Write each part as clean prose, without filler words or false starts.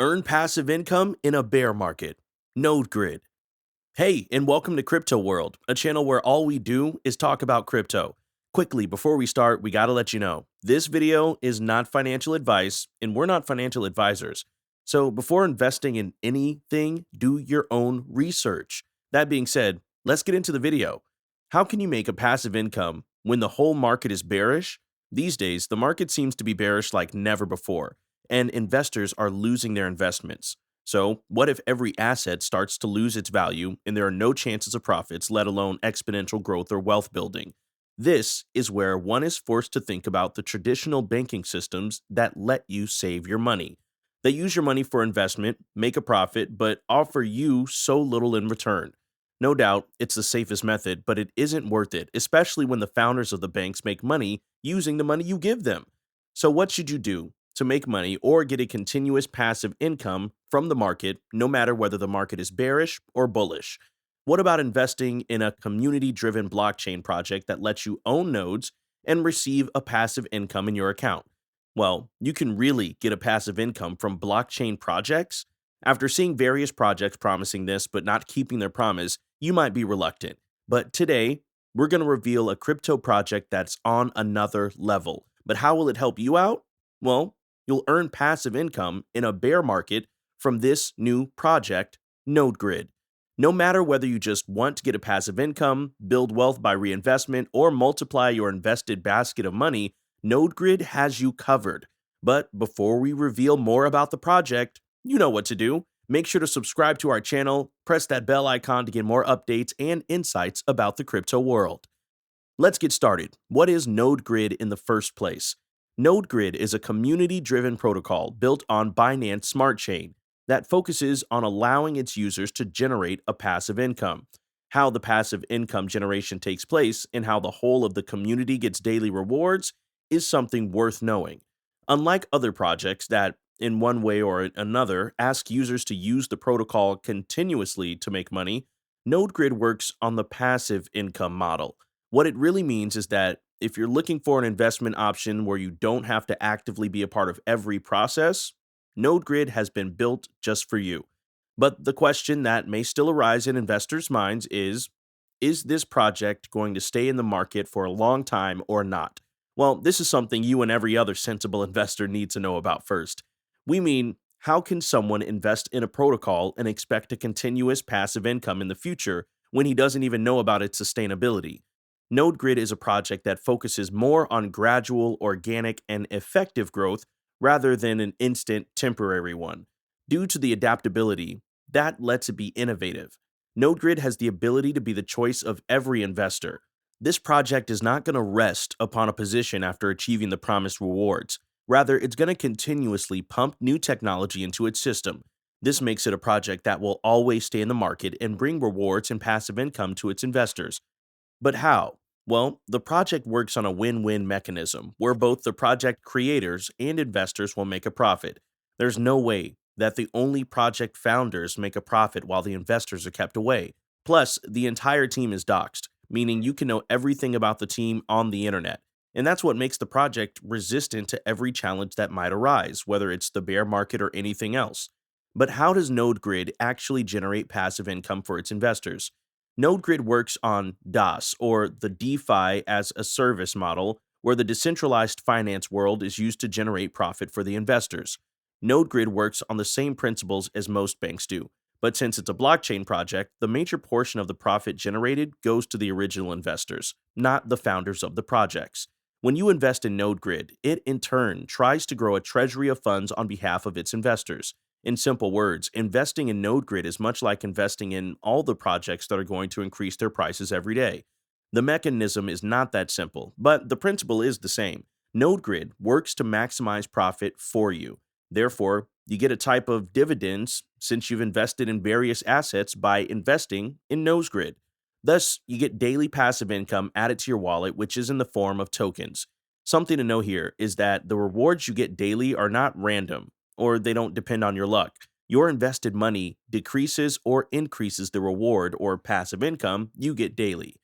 Earn passive income in a bear market. NodeGrid. Hey, and welcome to Crypto World, a channel where all we do is talk about crypto. Quickly, before we start, we gotta let you know this video is not financial advice, and we're not financial advisors. So, before investing in anything, do your own research. That being said, let's get into the video. How can you make a passive income when the whole market is bearish? These days, the market seems to be bearish like never before, and investors are losing their investments. So, what if every asset starts to lose its value and there are no chances of profits, let alone exponential growth or wealth building? This is where one is forced to think about the traditional banking systems that let you save your money. They use your money for investment, make a profit, but offer you so little in return. No doubt, it's the safest method, but it isn't worth it, especially when the founders of the banks make money using the money you give them. So, what should you do to make money or get a continuous passive income from the market, no matter whether the market is bearish or bullish? What about investing in a community driven blockchain project that lets you own nodes and receive a passive income in your account? Well, you can really get a passive income from blockchain projects. After seeing various projects promising this but not keeping their promise, you might be reluctant. But today, we're going to reveal a crypto project that's on another level. But how will it help you out? Well, you'll earn passive income in a bear market from this new project, NodeGrid. No matter whether you just want to get a passive income, build wealth by reinvestment, or multiply your invested basket of money, NodeGrid has you covered. But before we reveal more about the project, you know what to do. Make sure to subscribe to our channel, press that bell icon to get more updates and insights about the crypto world. Let's get started. What is NodeGrid in the first place? NodeGrid is a community-driven protocol built on Binance Smart Chain that focuses on allowing its users to generate a passive income. How the passive income generation takes place and how the whole of the community gets daily rewards is something worth knowing. Unlike other projects that, in one way or another, ask users to use the protocol continuously to make money, NodeGrid works on the passive income model. What it really means is that if you're looking for an investment option where you don't have to actively be a part of every process, NodeGrid has been built just for you. But the question that may still arise in investors' minds is this project going to stay in the market for a long time or not? Well, this is something you and every other sensible investor need to know about first. We mean, how can someone invest in a protocol and expect a continuous passive income in the future when he doesn't even know about its sustainability? NodeGrid is a project that focuses more on gradual, organic, and effective growth rather than an instant, temporary one. Due to the adaptability, that lets it be innovative. NodeGrid has the ability to be the choice of every investor. This project is not going to rest upon a position after achieving the promised rewards. Rather, it's going to continuously pump new technology into its system. This makes it a project that will always stay in the market and bring rewards and passive income to its investors. But how? Well, the project works on a win win mechanism where both the project creators and investors will make a profit. There's no way that the only project founders make a profit while the investors are kept away. Plus, the entire team is doxxed, meaning you can know everything about the team on the internet. And that's what makes the project resistant to every challenge that might arise, whether it's the bear market or anything else. But how does NodeGrid actually generate passive income for its investors? NodeGrid works on DaaS, or the DeFi as a service model, where the decentralized finance world is used to generate profit for the investors. NodeGrid works on the same principles as most banks do, but since it's a blockchain project, the major portion of the profit generated goes to the original investors, not the founders of the projects. When you invest in NodeGrid, it in turn tries to grow a treasury of funds on behalf of its investors. In simple words, investing in NodeGrid is much like investing in all the projects that are going to increase their prices every day. The mechanism is not that simple, but the principle is the same. NodeGrid works to maximize profit for you. Therefore, you get a type of dividends since you've invested in various assets by investing in NodeGrid. Thus, you get daily passive income added to your wallet, which is in the form of tokens. Something to know here is that the rewards you get daily are not random, or they don't depend on your luck. Your invested money decreases or increases the reward or passive income you get daily.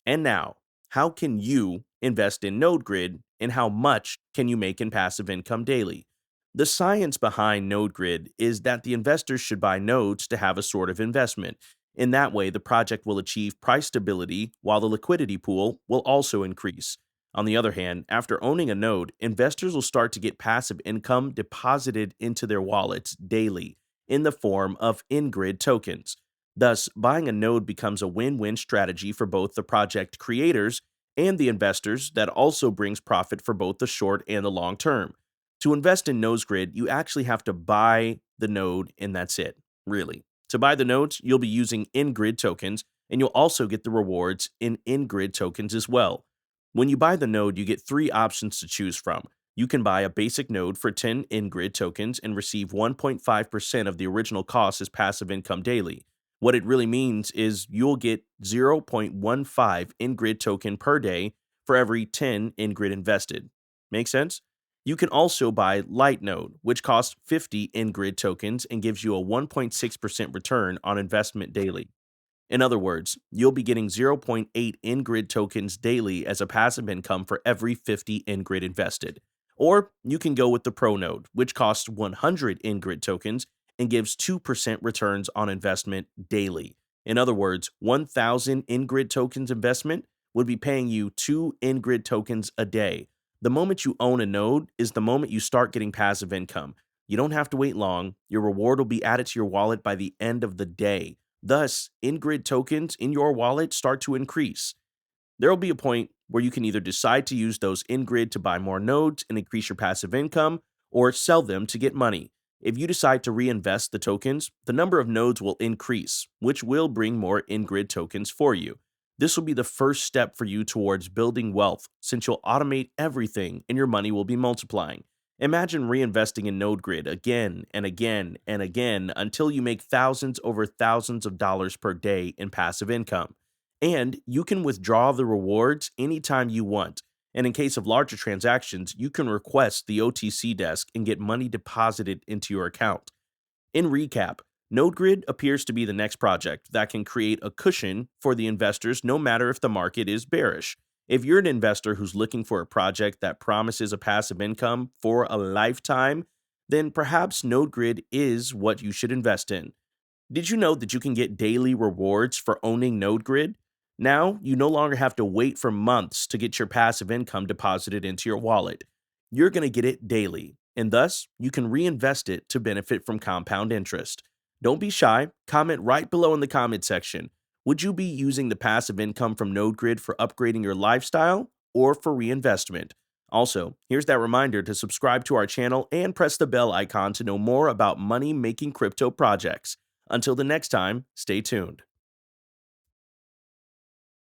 And now, how can you invest in NodeGrid and how much can you make in passive income daily? The science behind NodeGrid is that the investors should buy nodes to have a sort of investment. In that way, the project will achieve price stability while the liquidity pool will also increase. On the other hand, after owning a node, investors will start to get passive income deposited into their wallets daily in the form of in-grid tokens. Thus, buying a node becomes a win-win strategy for both the project creators and the investors that also brings profit for both the short and the long term. To invest in NodeGrid, you actually have to buy the node, and that's it, really. To buy the nodes, you'll be using in-grid tokens, and you'll also get the rewards in grid tokens as well. When you buy the node, you get three options to choose from. You can buy a basic node for 10 in-grid tokens and receive 1.5% of the original cost as passive income daily. What it really means is you'll get 0.15 in-grid token per day for every 10 in-grid invested. Make sense? You can also buy Light Node, which costs 50 in-grid tokens and gives you a 1.6% return on investment daily. In other words, you'll be getting zero point 0.8 in-grid tokens daily as a passive income for every 50 in-grid invested. Or you can go with the Pro node, which costs 100 in-grid tokens and gives 2% returns on investment daily. In other words, 1,000 in-grid tokens investment would be paying you 2 in-grid tokens a day. The moment you own a node is the moment you start getting passive income. You don't have to wait long. Your reward will be added to your wallet by the end of the day. Thus, in-grid tokens in your wallet start to increase. There will be a point where you can either decide to use those in-grid to buy more nodes and increase your passive income, or sell them to get money. If you decide to reinvest the tokens, the number of nodes will increase, which will bring more in-grid tokens for you. This will be the first step for you towards building wealth, since you'll automate everything and your money will be multiplying. Imagine reinvesting in NodeGrid again and again and again until you make thousands over thousands of dollars per day in passive income. And you can withdraw the rewards anytime you want. And in case of larger transactions, you can request the OTC desk and get money deposited into your account. In recap, NodeGrid appears to be the next project that can create a cushion for the investors no matter if the market is bearish. If you're an investor who's looking for a project that promises a passive income for a lifetime, then perhaps NodeGrid is what you should invest in. Did you know that you can get daily rewards for owning NodeGrid? Now, you no longer have to wait for months to get your passive income deposited into your wallet. You're going to get it daily, and thus, you can reinvest it to benefit from compound interest. Don't be shy, comment right below in the comment section. Would you be using the passive income from NodeGrid for upgrading your lifestyle or for reinvestment? Also, here's that reminder to subscribe to our channel and press the bell icon to know more about money-making crypto projects. Until the next time, stay tuned.